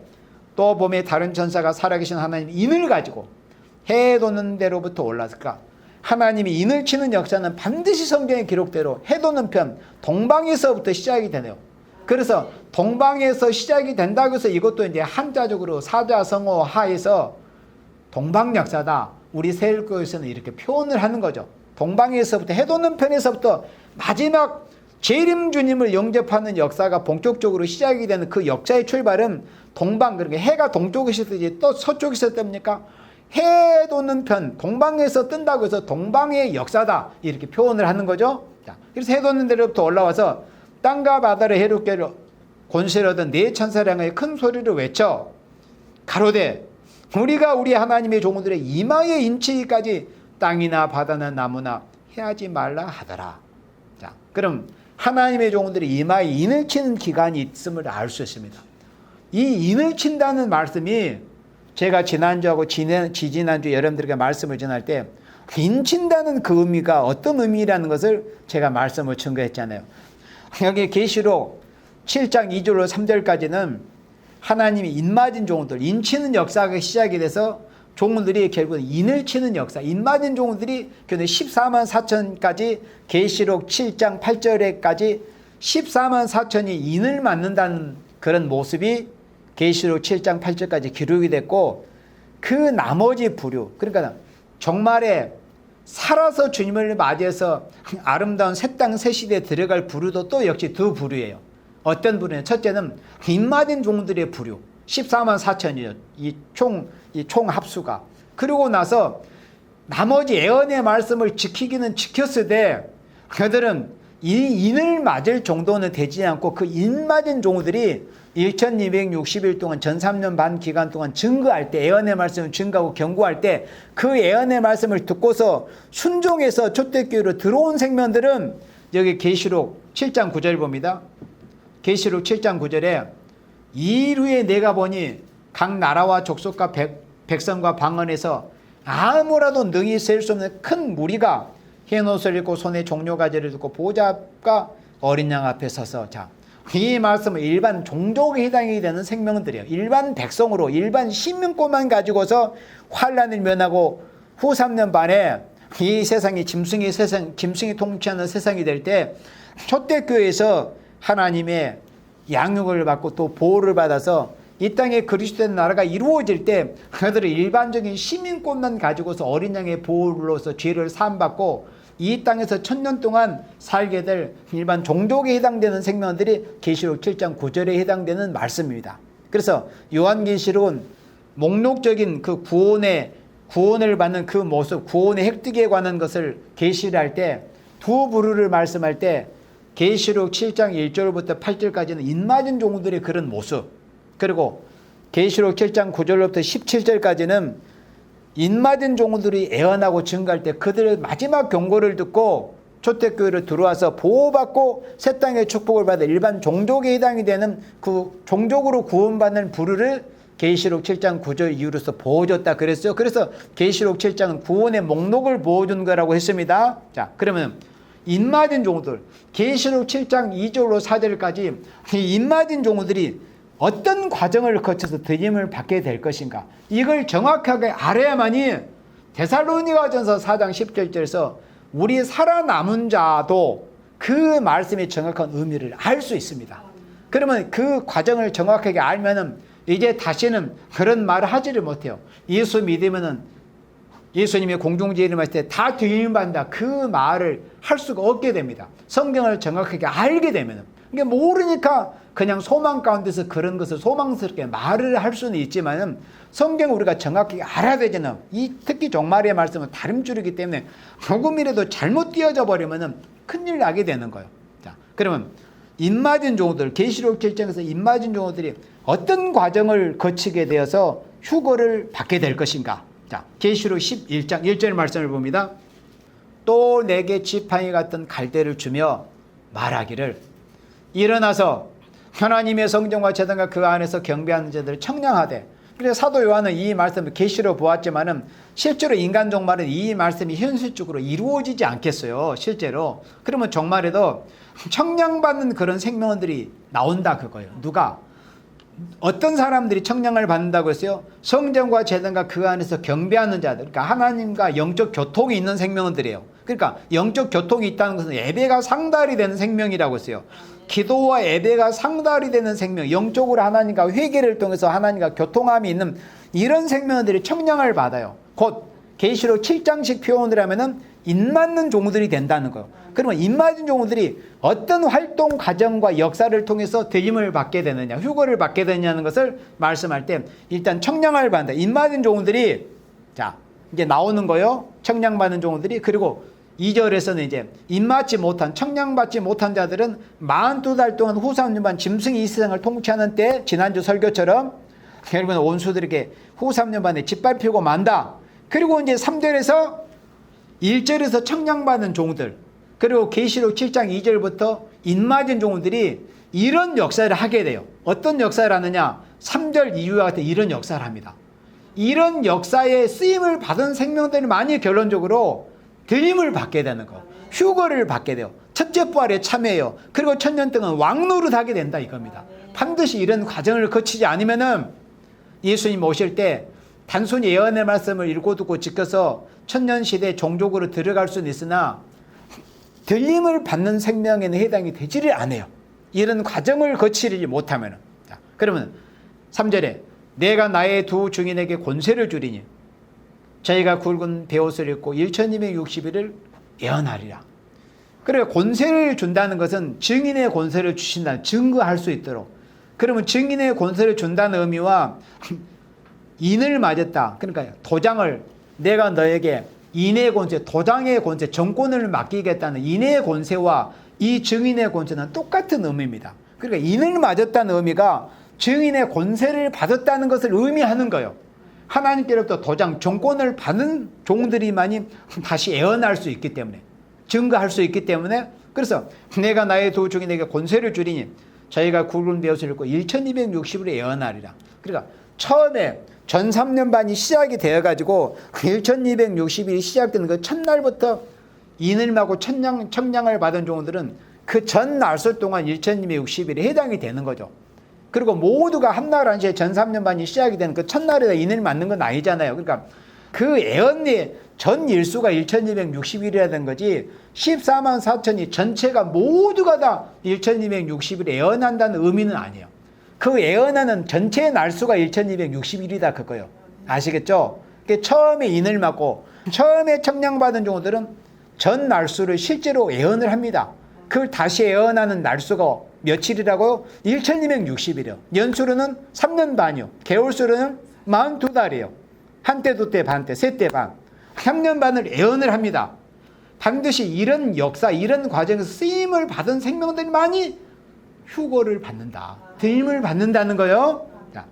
또 봄에 다른 천사가 살아계신 하나님 인을 가지고 해 도는 데로부터 올랐을까? 하나님이 인을 치는 역사는 반드시 성경의 기록대로 해 도는 편 동방에서부터 시작이 되네요. 그래서 동방에서 시작이 된다고 해서 이것도 이제 한자적으로 사자성어 하에서 동방 역사다. 우리 세일교에서는 이렇게 표현을 하는 거죠. 동방에서부터 해 도는 편에서부터 마지막 재림 주님을 영접하는 역사가 본격적으로 시작이 되는 그 역사의 출발은 동방, 그러니까 해가 동쪽에 있었지 또 서쪽에 있었답니까? 해 도는 편, 동방에서 뜬다고 해서 동방의 역사다, 이렇게 표현을 하는 거죠. 자, 그래서 해 도는 데로부터 올라와서 땅과 바다를 해롭게 권세를 얻은 네 천사를 향하여 큰 소리로 외쳐 가로되 우리가 우리 하나님의 종들의 이마에 인치기까지 땅이나 바다나 나무나 해하지 말라 하더라. 자, 그럼 하나님의 종들이 이마에 인을 치는 기간이 있음을 알 수 있습니다. 이 인을 친다는 말씀이 제가 지난주하고 지지난주 여러분들에게 말씀을 전할 때 인친다는 그 의미가 어떤 의미라는 것을 제가 말씀을 증거했잖아요. 여기 계시록 7장 2절로 3절까지는 하나님이 인맞은 종들, 인치는 역사가 시작이 돼서 종들이 결국은 인을 치는 역사, 인맞은 종들이 14만 4천까지 계시록 7장 8절에까지 14만 4천이 인을 맞는다는 그런 모습이 계시록 7장 8절까지 기록이 됐고, 그 나머지 부류, 그러니까 정말에 살아서 주님을 맞이해서 아름다운 새 땅 새 시대에 들어갈 부류도 또 역시 두 부류예요. 어떤 부류는 첫째는 인맞은 종들의 부류 14만 4천이요. 이 총 합수가. 그러고 나서 나머지 예언의 말씀을 지키기는 지켰으되 그들은 이 인을 맞을 정도는 되지 않고 그 인 맞은 종들이 1260일 동안 전 3년 반 기간 동안 증거할 때, 예언의 말씀을 증거하고 경고할 때 그 예언의 말씀을 듣고서 순종해서 초대교회로 들어온 생명들은 여기 계시록 7장 9절 봅니다. 계시록 7장 9절에 이후에 내가 보니 각 나라와 족속과 백성과 방언에서 아무라도 능히 셀 수 없는 큰 무리가 흰 옷을 입고 손에 종려가지를 들고 보좌과 어린 양 앞에 서서, 자, 이 말씀은 일반 종족에 해당이 되는 생명들이에요. 일반 백성으로, 일반 시민권만 가지고서 환란을 면하고 후 3년 반에 이 세상이 짐승이 통치하는 세상이 될 때 초대교회에서 하나님의 양육을 받고 또 보호를 받아서 이 땅에 그리스도의 나라가 이루어질 때 그들은 일반적인 시민권만 가지고서 어린 양의 보호로서 죄를 사함받고 이 땅에서 1000년 동안 살게 될 일반 종족에 해당되는 생명들이 계시록 7장 9절에 해당되는 말씀입니다. 그래서 요한계시록은 목록적인 그 구원을 받는 그 모습, 구원의 획득에 관한 것을 계시를 할 때 두 부류를 말씀할 때 계시록 7장 1절부터 8절까지는 인맞은 종들의 그런 모습, 그리고 계시록 7장 9절부터 17절까지는 인맞은 종들이 애언하고 증거할 때 그들의 마지막 경고를 듣고 초대교회로 들어와서 보호받고 새 땅의 축복을 받아 일반 종족에 해당이 되는 그 종족으로 구원받는 부류를 계시록 7장 9절 이후로서 보여줬다 그랬어요. 그래서 계시록 7장은 구원의 목록을 보여준 거라고 했습니다. 자, 그러면 인맞은 종들, 계시록 7장 2절로 4절까지 이 인맞은 종들이 어떤 과정을 거쳐서 드림을 받게 될 것인가, 이걸 정확하게 알아야만이 데살로니가전서 4장 17절에서 우리 살아남은 자도 그 말씀의 정확한 의미를 알 수 있습니다. 그러면 그 과정을 정확하게 알면은 이제 다시는 그런 말을 하지를 못해요. 예수 믿으면은 예수님의 공중제일을 마실 때 다 드림받는다, 그 말을 할 수가 없게 됩니다. 성경을 정확하게 알게 되면은. 이게 모르니까 그냥 소망 가운데서 그런 것을 소망스럽게 말을 할 수는 있지만은 성경을 우리가 정확히 알아야 되잖아요. 특히 종말의 말씀은 다림줄이기 때문에 조금이라도 잘못 띄어져 버리면은 큰일 나게 되는 거예요. 자, 그러면 인맞은 종들, 계시록 7장에서 인맞은 종들이 어떤 과정을 거치게 되어서 휴거를 받게 될 것인가. 자, 계시록 11장 1절 말씀을 봅니다. 또 내게 지팡이 같은 갈대를 주며 말하기를 일어나서 하나님의 성전과 제단과 그 안에서 경배하는 자들을 청량하되. 그래서 사도 요한은 이 말씀을 계시로 보았지만은 실제로 인간 종말은 이 말씀이 현실적으로 이루어지지 않겠어요. 실제로. 그러면 종말에도 청량받는 그런 생명들이 나온다 그거예요. 누가? 어떤 사람들이 청량을 받는다고 했어요? 성전과 제단과 그 안에서 경배하는 자들, 그러니까 하나님과 영적 교통이 있는 생명들이에요. 그러니까 영적 교통이 있다는 것은 예배가 상달이 되는 생명이라고 했어요. 기도와 예배가 상달이 되는 생명, 영적으로 하나님과 회개를 통해서 하나님과 교통함이 있는 이런 생명들이 청량을 받아요. 곧 계시록 7장식 표현을 하면은 입맞는 종들이 된다는 거예요. 그러면 입맞은 종들이 어떤 활동 과정과 역사를 통해서 들림을 받게 되느냐, 휴거를 받게 되느냐는 것을 말씀할 때 일단 청량을 받는다. 입맞은 종들이 자 이제 나오는 거예요. 청량받는 종들이. 그리고 2절에서는 이제 입맞지 못한, 청량받지 못한 자들은 42달 동안 후 3년반 짐승이 이 세상을 통치하는 때, 지난주 설교처럼 여러분 원수들에게 후 3년 반에 짓밟히고 만다. 그리고 이제 3절에서 1절에서 청량받은 종들, 그리고 계시록 7장 2절부터 입맞은 종들이 이런 역사를 하게 돼요. 어떤 역사를 하느냐? 3절 이후와 같은 이런 역사를 합니다. 이런 역사에 쓰임을 받은 생명들이 많이 결론적으로 들림을 받게 되는 거, 휴거를 받게 돼요. 첫째 부활에 참여해요. 그리고 1000년 동안 왕노릇 하게 된다 이겁니다. 반드시 이런 과정을 거치지 않으면은 예수님 오실 때 단순히 예언의 말씀을 읽고 듣고 지켜서 천년시대 종족으로 들어갈 수는 있으나 들림을 받는 생명에는 해당이 되지를 않아요. 이런 과정을 거치지 못하면. 자, 그러면 3절에 내가 나의 두 증인에게 권세를 주리니 저희가 굵은 베옷을 입고 1260일을 예언하리라. 그래, 권세를 준다는 것은 증인의 권세를 주신다. 증거할 수 있도록. 그러면 증인의 권세를 준다는 의미와 인을 맞았다. 그러니까 도장을, 내가 너에게 인의 권세, 도장의 권세, 정권을 맡기겠다는 인의 권세와 이 증인의 권세는 똑같은 의미입니다. 그러니까 인을 맞았다는 의미가 증인의 권세를 받았다는 것을 의미하는 거예요. 하나님께로부터 도장, 정권을 받은 종들이만이 다시 예언할 수 있기 때문에, 증거할 수 있기 때문에, 그래서 내가 나의 두 증인에게 권세를 주리니 저희가 굵은 베옷을 입고 1260일에 예언하리라. 그러니까 처음에 전 3년 반이 시작이 되어가지고 1260일이 시작되는 그 첫날부터 인을 맞고 청량을 받은 종들은 그 전 날수 동안 1260일에 해당이 되는 거죠. 그리고 모두가 한날 한시에 전 3년 반이 시작이 되는 그 첫날에다 인을 맞는 건 아니잖아요. 그러니까 그 예언의 전 일수가 1260일이라는 거지 14만 4천이 전체가 모두가 다 1260일에 예언한다는 의미는 아니에요. 그 예언하는 전체의 날수가 1260일이다 그거예요. 아시겠죠? 처음에 인을 맞고 처음에 청량받은 종들은 전 날수를 실제로 예언을 합니다. 그걸 다시 예언하는 날수가 며칠이라고요? 1260일이요. 연수로는 3년 반이요. 개월수로는 42달이요. 한때, 두때, 반때, 세때 반. 3년 반을 예언을 합니다. 반드시 이런 역사, 이런 과정에서 쓰임을 받은 생명들이 많이 휴거를 받는다. 들림을 받는다는 거예요. 자,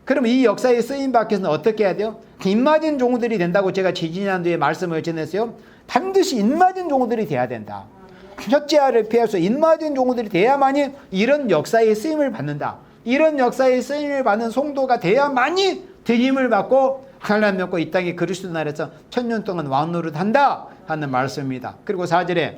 그럼 이 역사에 쓰임 받기 위해서는 어떻게 해야 돼요? 입맞은 종들이 된다고 제가 지지난주에 말씀을 전했어요. 반드시 입맞은 종들이 돼야 된다. 혀째아를 피해서 입맞은 종들이 돼야만이 이런 역사에 쓰임을 받는다. 이런 역사에 쓰임을 받는 성도가 돼야만이 들림을 받고 하나님 믿고 이 땅에 그리스도 나라에서 1000년 동안 왕노릇 한다 하는 말씀입니다. 그리고 4절에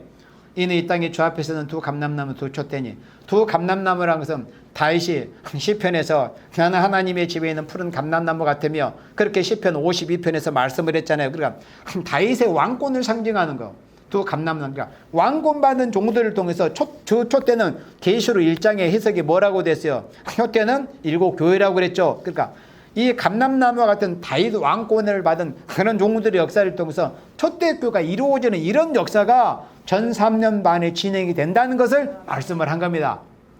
이는 이 땅에 주 앞에서는 두 감람나무 두 촛대니, 두 감람나무라는 것은 다윗이 시편에서 나는 하나님의 집에 있는 푸른 감람나무 같으며 그렇게 시편 52편에서 말씀을 했잖아요. 그러니까 다윗의 왕권을 상징하는 거. 두 감람나무, 그러니까 왕권 받은 종들을 통해서 촛대는 계시록 1장의 해석이 뭐라고 됐어요? 촛대는 일곱 교회라고 그랬죠. 그러니까 이 감람나무와 같은 다윗 왕권을 받은 그런 종들의 역사를 통해서 촛대교가 이루어지는 이런 역사가 전 3년 반에 진행이 된다는 것을 말씀을 한 겁니다.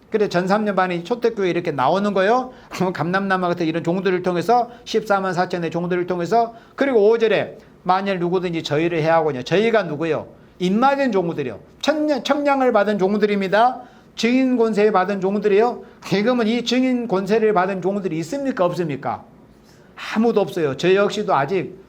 그래서 전 3년 반에 촛대교회 이렇게 나오는 거예요. 감람나무 같은 이런 종들을 통해서 14만 4천의 종들을 통해서. 그리고 5절에 만일 누구든지 저희를 해하고냐. 저희가 누구요? 입맞은 종들이요. 청량을 받은 종들입니다. 증인 권세를 받은 종들이요. 지금은 이 증인 권세를 받은 종들이 있습니까? 없습니까? 아무도 없어요. 저 역시도 아직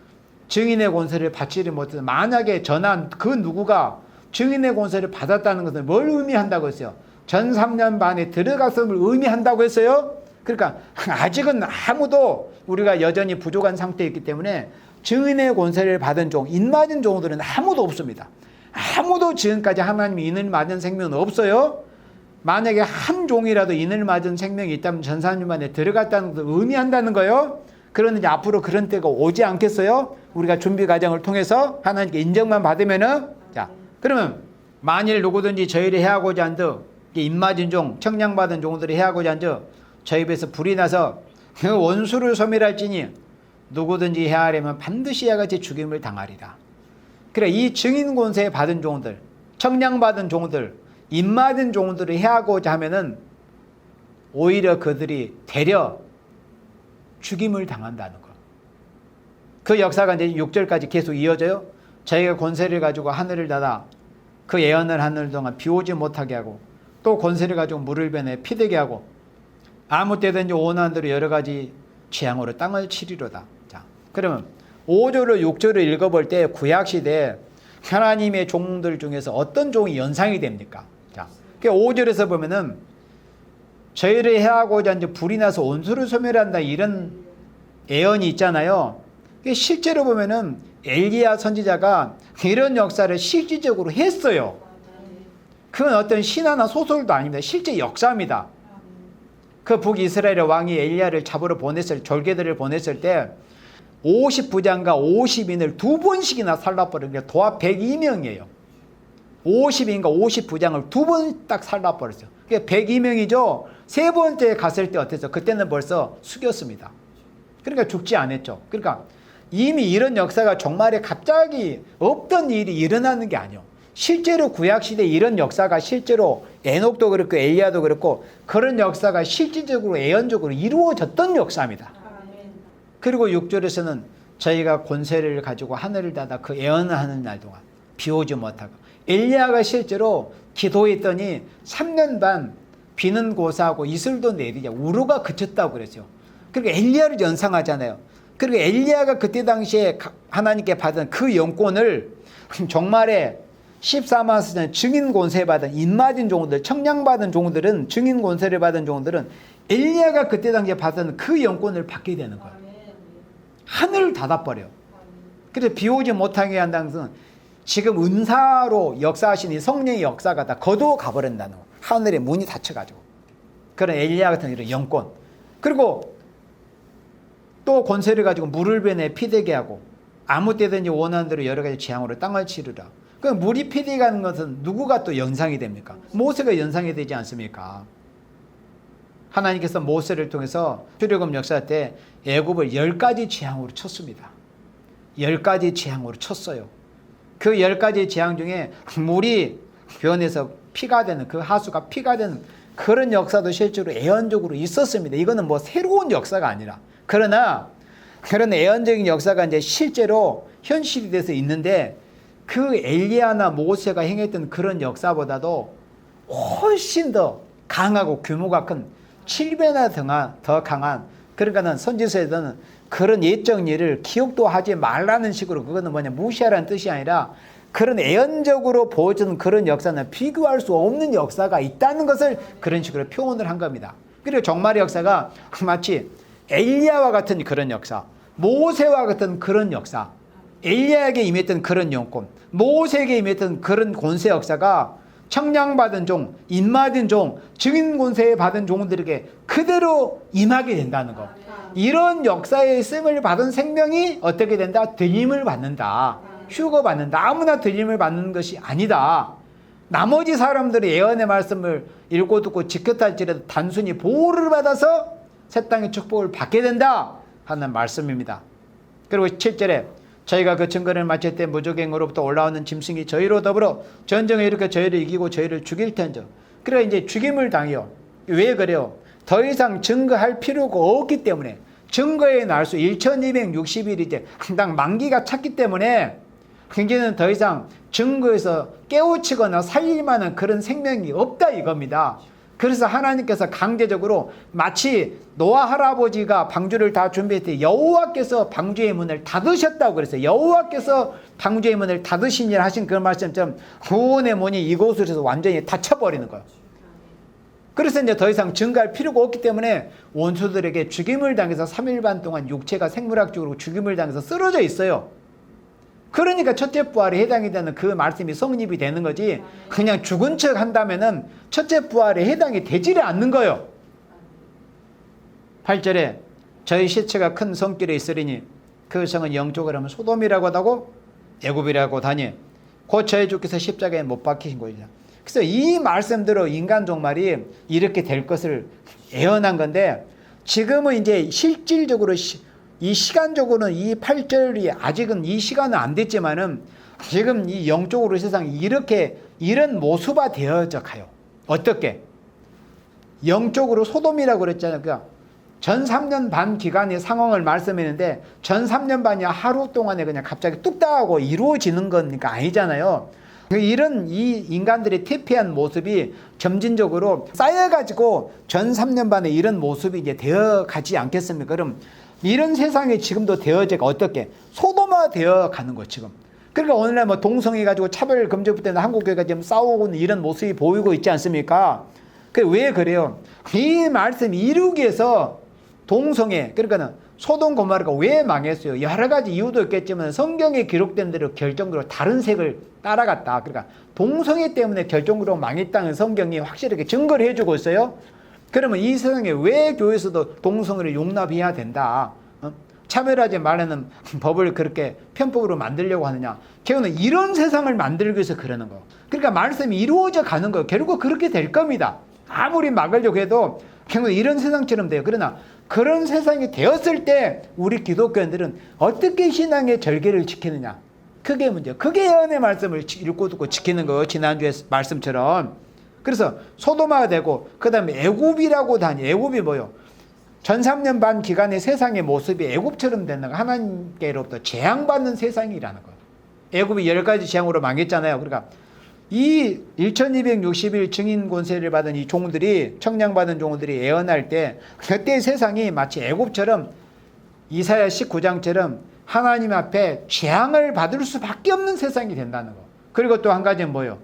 증인의 권세를 받지를 못해서, 만약에 전한 그 누구가 증인의 권세를 받았다는 것은 뭘 의미한다고 했어요? 전 3년 반에 들어갔음을 의미한다고 했어요. 그러니까 아직은 아무도 우리가 여전히 부족한 상태에 있기 때문에 증인의 권세를 받은 종, 인맞은 종들은 아무도 없습니다. 아무도 지금까지 하나님이 인을 맞은 생명은 없어요. 만약에 한 종이라도 인을 맞은 생명이 있다면 전 3년 만에 들어갔다는 것을 의미한다는 거예요. 그런데 앞으로 그런 때가 오지 않겠어요? 우리가 준비 과정을 통해서 하나님께 인정만 받으면은, 자, 그러면 만일 누구든지 저희를 해하고자 한들, 입맞은 종, 청량받은 종들이 해하고자 한들 저희 입에서 불이 나서 그 원수를 소멸할지니 누구든지 해하려면 반드시 이와 같이 죽임을 당하리라. 그래, 이 증인 권세 받은 종들, 청량받은 종들, 임맞은 종들을 해하고자 하면은 오히려 그들이 되려 죽임을 당한다는 거. 그 역사가 이제 6절까지 계속 이어져요. 자기가 권세를 가지고 하늘을 닫아 그 예언을 하는 동안 비 오지 못하게 하고, 또 권세를 가지고 물을 베내 피되게 하고, 아무 때든지 원하는 대로 여러 가지 재앙으로 땅을 치리로다. 자, 그러면 5절을 6절을 읽어볼 때 구약시대에 하나님의 종들 중에서 어떤 종이 연상이 됩니까? 자, 5절에서 보면은 저희를 해하고자 이제 불이 나서 온수를 소멸한다, 이런 예언이 있잖아요. 실제로 보면은 엘리야 선지자가 이런 역사를 실질적으로 했어요. 그건 어떤 신화나 소설도 아닙니다. 실제 역사입니다. 그 북이스라엘의 왕이 엘리야를 잡으러 졸개들을 보냈을 때 50부장과 50인을 2번씩이나 살라버린 게 도합 102명이에요. 50인과 50부장을 2번 딱 살라버렸어요. 그게 102명이죠. 세 번째 갔을 때 어땠어? 그때는 벌써 숙였습니다. 그러니까 죽지 않았죠. 그러니까 이미 이런 역사가 정말에 갑자기 없던 일이 일어나는 게 아니에요. 실제로 구약시대에 이런 역사가 실제로 에녹도 그렇고 엘리야도 그렇고 그런 역사가 실질적으로 예언적으로 이루어졌던 역사입니다. 그리고 6절에서는 저희가 권세를 가지고 하늘을 닫아 그 예언을 하는 날 동안 비 오지 못하고, 엘리야가 실제로 기도했더니 3년 반 비는 고사하고 이슬도 내리자 우루가 그쳤다고 그랬죠. 그리고 엘리야를 연상하잖아요. 그리고 엘리야가 그때 당시에 하나님께 받은 그 영권을 정말에 14만세전 증인 권세 받은 인맞은 종들, 청량받은 종들은, 증인 권세를 받은 종들은 엘리야가 그때 당시에 받은 그 영권을 받게 되는 거예요. 하늘을 닫아버려. 그래서 비 오지 못하게 한다는 것은 지금 은사로 역사하신 이 성령의 역사가 다 거두어 가버린다는 거. 하늘의 문이 닫혀가지고. 그런 엘리야 같은 이런 영권. 그리고 또 권세를 가지고 물을 베내 피되게 하고, 아무 때든지 원하는 대로 여러 가지 재앙으로 땅을 치르라. 그 물이 피되게 하는 것은 누구가 또 연상이 됩니까? 모세가 연상이 되지 않습니까? 하나님께서 모세를 통해서 출애굽 역사 때 애굽을 10가지 재앙으로 쳤습니다. 10가지 재앙으로 쳤어요. 그 10가지 재앙 중에 물이 변해서 피가 되는, 그 하수가 피가 되는 그런 역사도 실제로 예언적으로 있었습니다. 이거는 뭐 새로운 역사가 아니라. 그러나 그런 예언적인 역사가 이제 실제로 현실이 돼서 있는데, 그 엘리야나 모세가 행했던 그런 역사보다도 훨씬 더 강하고 규모가 큰 7배나 더 강한, 그러니까는 선지서에서는 그런 예적 일을 기억도 하지 말라는 식으로, 그거는 뭐냐, 무시하라는 뜻이 아니라 그런 예언적으로 보여주는 그런 역사는 비교할 수 없는 역사가 있다는 것을 그런 식으로 표현을 한 겁니다. 그리고 정말의 역사가 마치 엘리야와 같은 그런 역사, 모세와 같은 그런 역사, 엘리야에게 임했던 그런 영권, 모세에게 임했던 그런 권세 역사가 청량받은 종, 인맞은 종, 증인 권세 받은 종들에게 그대로 임하게 된다는 것. 이런 역사의 쓰임을 받은 생명이 어떻게 된다? 들림을 받는다. 휴거받는다. 아무나 들림을 받는 것이 아니다. 나머지 사람들이 예언의 말씀을 읽고 듣고 지켰할지라도 단순히 보호를 받아서 새 땅의 축복을 받게 된다 하는 말씀입니다. 그리고 7절에 저희가 그 증거를 마칠 때 무적행으로부터 올라오는 짐승이 저희로 더불어 전쟁에 일으켜 저희를 이기고 저희를 죽일 텐저. 그래 이제 죽임을 당해요. 왜 그래요? 더 이상 증거할 필요가 없기 때문에, 증거의 날수 1260일이 이제 당 만기가 찼기 때문에 이제는 더 이상 증거에서 깨우치거나 살릴 만한 그런 생명이 없다 이겁니다. 그래서 하나님께서 강제적으로, 마치 노아 할아버지가 방주를 다 준비할 때 여호와께서 방주의 문을 닫으셨다고 그랬어요. 여호와께서 방주의 문을 닫으시니라 하신 그 말씀처럼 구원의 문이 이곳으로서 완전히 닫혀버리는 거예요. 그래서 이제 더 이상 증거할 필요가 없기 때문에 원수들에게 죽임을 당해서 3일 반 동안 육체가 생물학적으로 죽임을 당해서 쓰러져 있어요. 그러니까 첫째 부활에 해당이 되는 그 말씀이 성립이 되는 거지, 그냥 죽은 척 한다면은 첫째 부활에 해당이 되지를 않는 거예요. 8절에 저희 시체가 큰 성길에 있으리니 그 성은 영적으로 하면 소돔이라고 하다고 애굽이라고 하니 곧 저희 주께서 십자가에 못 박히신 곳이다. 그래서 이 말씀대로 인간 종말이 이렇게 될 것을 예언한 건데, 지금은 이제 실질적으로 이 시간적으로는 이 8절이 아직은 이 시간은 안 됐지만은 지금 이 영적으로 세상이 이렇게 이런 모습화 되어져 가요. 어떻게? 영적으로 소돔이라고 그랬잖아요. 그러니까 전 3년 반 기간의 상황을 말씀했는데 전 3년 반이 하루 동안에 그냥 갑자기 뚝딱 하고 이루어지는 거니까 아니잖아요. 이런 이 인간들의 퇴폐한 모습이 점진적으로 쌓여가지고 전 3년 반에 이런 모습이 이제 되어 가지 않겠습니까? 그럼 이런 세상이 지금도 되어져가 어떻게? 소돔화 되어 가는 거 지금. 그러니까 오늘날 뭐 동성해가지고 차별 금지법 때문에 한국교회가 지금 싸우고 이런 모습이 보이고 있지 않습니까? 왜 그래요? 이 말씀 이루기 위해서 동성애, 그러니까 소돔 고모라가 왜 망했어요? 여러 가지 이유도 있겠지만 성경에 기록된 대로 결정적으로 다른 색을 따라갔다. 그러니까 동성애 때문에 결정적으로 망했다는 성경이 확실하게 증거를 해주고 있어요. 그러면 이 세상에 왜 교회에서도 동성애를 용납해야 된다? 차별하지 말라는 법을 그렇게 편법으로 만들려고 하느냐? 결국은 이런 세상을 만들기 위해서 그러는 거예요. 그러니까 말씀이 이루어져 가는 거예요. 결국 그렇게 될 겁니다. 아무리 막으려고 해도 결국 이런 세상처럼 돼요. 그러나 그런 세상이 되었을 때 우리 기독교인들은 어떻게 신앙의 절개를 지키느냐? 그게 문제예요. 그게 예언의 말씀을 읽고 듣고 지키는 거예요. 지난주에 말씀처럼. 그래서 소돔화가 되고 그 다음에 애굽이라고 다니. 애굽이 뭐요? 전 3년 반 기간의 세상의 모습이 애굽처럼 되는 거. 하나님께로부터 재앙받는 세상이라는 거예요. 애굽이 10가지 재앙으로 망했잖아요. 그러니까 이 1260일 증인 권세를 받은 이 종들이 청량받은 종들이 예언할 때 그때 세상이 마치 애굽처럼 이사야 19장처럼 하나님 앞에 재앙을 받을 수밖에 없는 세상이 된다는 거. 그리고 또 한 가지는 뭐예요?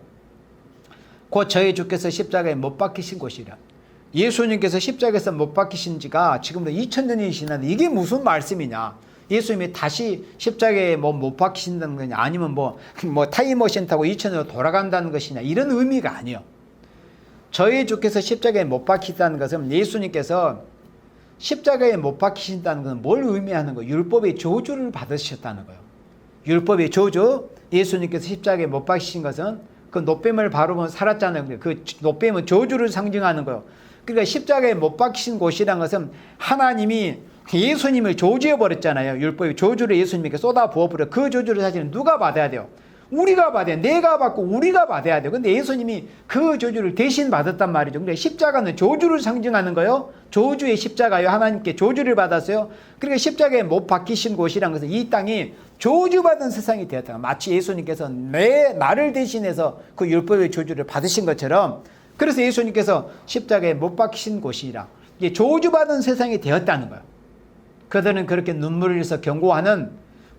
곧 저희 주께서 십자가에 못 박히신 곳이라. 예수님께서 십자가에서 못 박히신 지가 지금도 2000년이 지났는데 이게 무슨 말씀이냐? 예수님이 다시 십자가에 못 박히신다는 거냐? 아니면 뭐 타임머신 타고 2000년으로 돌아간다는 것이냐? 이런 의미가 아니에요. 저희 주께서 십자가에 못 박히신다는 것은 예수님께서 십자가에 못 박히신다는 것은 뭘 의미하는 거예요? 율법의 저주를 받으셨다는 거예요. 율법의 저주, 예수님께서 십자가에 못 박히신 것은 그 노뱀을 바르면 살았잖아요. 그 노뱀은 저주를 상징하는 거예요. 그러니까 십자가에 못 박히신 곳이라는 것은 하나님이 예수님을 저주해버렸잖아요. 율법의 저주를 예수님에게 쏟아 부어버려. 그 저주를 사실은 누가 받아야 돼요? 우리가 받아야 돼요. 내가 받고 우리가 받아야 돼요. 근데 예수님이 그 저주를 대신 받았단 말이죠. 근데 십자가는 저주를 상징하는 거예요. 저주의 십자가요. 하나님께 저주를 받았어요. 그러니까 십자가에 못 박히신 곳이란 것은 이 땅이 저주받은 세상이 되었다. 마치 예수님께서 나를 대신해서 그 율법의 저주를 받으신 것처럼 그래서 예수님께서 십자가에 못 박히신 곳이라 이게 저주받은 세상이 되었다는 거예요. 그들은 그렇게 눈물을 흘려서 경고하는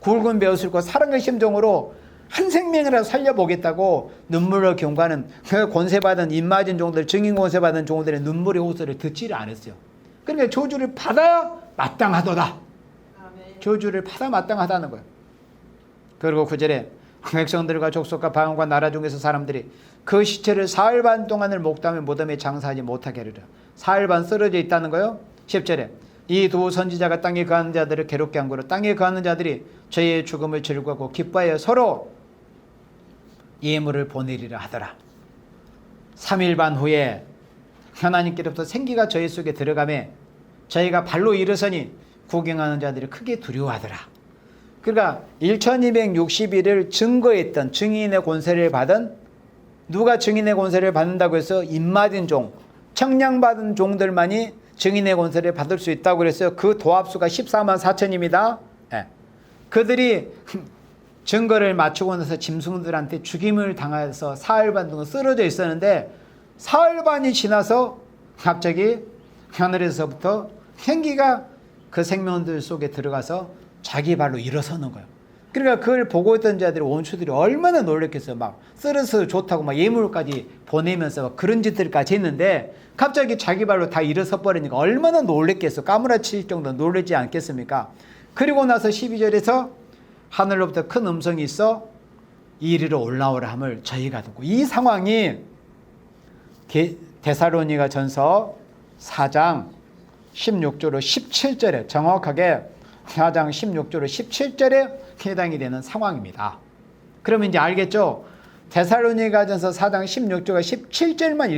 굵은 벼슬 고 사랑의 심정으로 한 생명이라도 살려보겠다고 눈물로 경고하는 그 권세받은 입맞은 종들, 증인 권세받은 종들의 눈물의 호소를 듣지를 않았어요. 그러니까 저주를 받아야 마땅하도다. 저주를 받아 마땅하다는 거예요. 그리고 9절에 백성들과 족속과 방언과 나라 중에서 사람들이 그 시체를 사흘 반 동안을 목담에 무덤에 장사하지 못하게 하리라. 사흘 반 쓰러져 있다는 거예요. 10절에 이 두 선지자가 땅에 거하는 자들을 괴롭게 한 거로 땅에 거하는 자들이 저희의 죽음을 즐거워하고 기뻐하여 서로 예물을 보내리라 하더라. 3일 반 후에 하나님께로부터 생기가 저희 속에 들어가매 저희가 발로 일어서니 구경하는 자들이 크게 두려워하더라. 그러니까 1260일을 증거했던 증인의 권세를 받은 누가 증인의 권세를 받는다고 해서 입맞은 종, 청량받은 종들만이 증인의 권세를 받을 수 있다고 그랬어요. 그 도합수가 14만 4천입니다. 네. 그들이 증거를 마치고 나서 짐승들한테 죽임을 당해서 사흘 반 동안 쓰러져 있었는데 사흘 반이 지나서 갑자기 하늘에서부터 생기가 그 생명들 속에 들어가서 자기 발로 일어서는 거예요. 그러니까 그걸 보고 있던 자들이 원수들이 얼마나 놀랬겠어요. 막 쓰러서 좋다고 막 예물까지 보내면서 막 그런 짓들까지 했는데 갑자기 자기 발로 다 일어서 버리니까 얼마나 놀랬겠어요. 까무라칠 정도 놀라지 않겠습니까? 그리고 나서 12절에서 하늘로부터 큰 음성이 있어 이리로 올라오라 함을 저희가 듣고 이 상황이 데살로니가 전서 4장 16절로 17절에 정확하게 4장 16절로 17절에 해당이 되는 상황입니다. 그러면 이제 알겠죠? 데살로니가전서 4장 16절과 17절만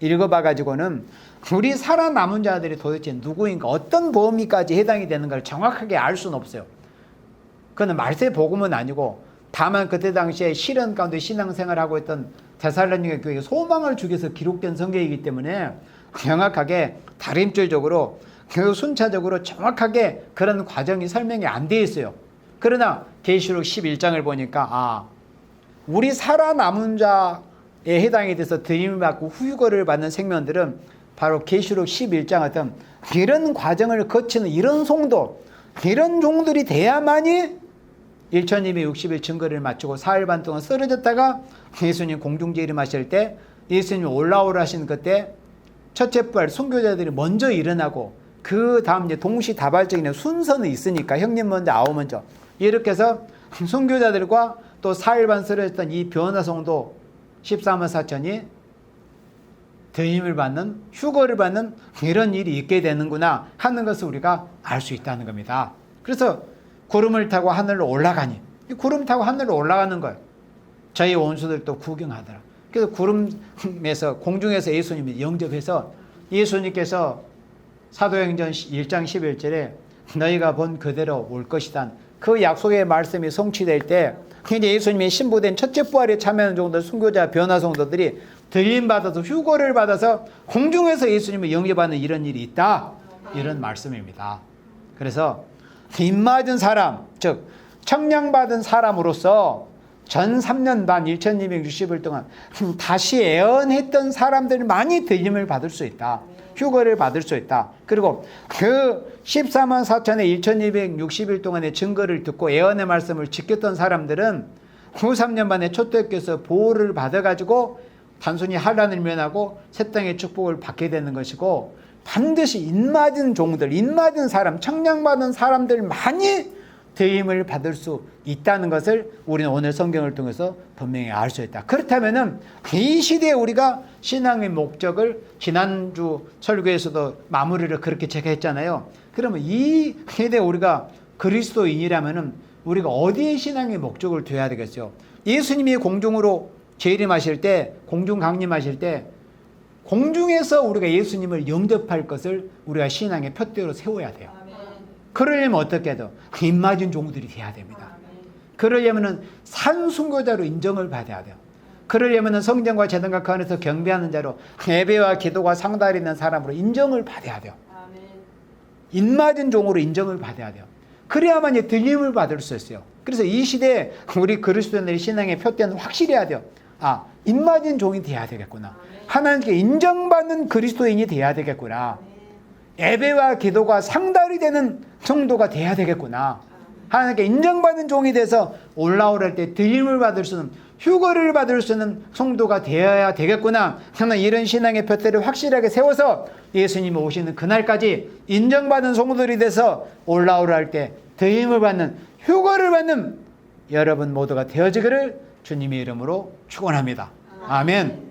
읽어봐가지고는 우리 살아남은 자들이 도대체 누구인가, 어떤 범위까지 해당이 되는가를 정확하게 알 수는 없어요. 그건 말세 복음은 아니고, 다만 그때 당시에 시련 가운데 신앙생활하고 있던 데살로니가 교회에 소망을 주기 위해서 기록된 성경이기 때문에 정확하게 다림줄적으로 그 순차적으로 정확하게 그런 과정이 설명이 안 되어 있어요. 그러나 계시록 11장을 보니까 우리 살아남은 자에 해당이 돼서 드림을 받고 후유거를 받는 생명들은 바로 계시록 11장 어떤 이런 과정을 거치는 이런 성도, 이런 종들이 돼야만이 1260일 증거를 마치고 사흘 반 동안 쓰러졌다가 예수님 공중 재림하실 때, 예수님 올라오라 하신 그때 첫째 부활 순교자들이 먼저 일어나고, 그 다음 이제 동시다발적인 순서는 있으니까 형님 먼저 아우 먼저 이렇게 해서 순교자들과 또 사흘 반 쓰러졌던 이 변화 성도 14만 4천이 대임을 받는, 휴거를 받는 이런 일이 있게 되는구나 하는 것을 우리가 알 수 있다는 겁니다. 그래서 구름을 타고 하늘로 올라가니, 구름 타고 하늘로 올라가는 거예요. 저희 원수들도 구경하더라. 그래서 구름에서, 공중에서 예수님이 영접해서 예수님께서 사도행전 1장 11절에 너희가 본 그대로 올 것이다, 그 약속의 말씀이 성취될 때 이제 예수님의 신부된 첫째 부활에 참여하는 종들, 순교자, 변화 성도들이 들림 받아서 휴거를 받아서 공중에서 예수님을 영접하는 이런 일이 있다, 이런 말씀입니다. 그래서 입맞은 사람, 즉 청량받은 사람으로서 전 3년 반 1260일 동안 다시 애언했던 사람들이 많이 들림을 받을 수 있다, 휴거를 받을 수 있다. 그리고 그 14만 4천의 1260일 동안의 증거를 듣고 애언의 말씀을 지켰던 사람들은 후 3년 만에 초대교회에서 보호를 받아가지고 단순히 환난을 면하고 새 땅의 축복을 받게 되는 것이고, 반드시 인맞은 종들, 인맞은 사람, 청량받은 사람들 많이 대임을 받을 수 있다는 것을 우리는 오늘 성경을 통해서 분명히 알 수 있다. 그렇다면은 이 시대에 우리가 신앙의 목적을 지난주 설교에서도 마무리를 그렇게 제가 했잖아요. 그러면 이 시대에 우리가 그리스도인이라면은 우리가 어디에 신앙의 목적을 둬야 되겠죠? 예수님이 공중으로 재림하실 때, 공중 강림하실 때 공중에서 우리가 예수님을 영접할 것을 우리가 신앙의 푯대로 세워야 돼요. 그러려면 어떻게 해도 입맞은 종들이 돼야 됩니다. 그러려면 산순교자로 인정을 받아야 돼요. 그러려면 성전과 제단과 그 안에서 경배하는 자로, 예배와 기도가 상달이 있는 사람으로 인정을 받아야 돼요. 입맞은 종으로 인정을 받아야 돼요. 그래야만 이제 들림을 받을 수 있어요. 그래서 이 시대에 우리 그리스도인들의 신앙의 푯대는 확실해야 돼요. 입맞은 종이 돼야 되겠구나. 하나님께 인정받는 그리스도인이 돼야 되겠구나. 예배와 기도가 상달이 되는 정도가 돼야 되겠구나. 하나님께 인정받는 종이 돼서 올라오랄 때 들림을 받을 수 있는, 휴거를 받을 수 있는 성도가 되어야 되겠구나 하는 이런 신앙의 푯대를 확실하게 세워서 예수님이 오시는 그날까지 인정받은 성도들이 돼서 올라오랄 때 들림을 받는, 휴거를 받는 여러분 모두가 되어지기를 주님의 이름으로 축원합니다. 아멘.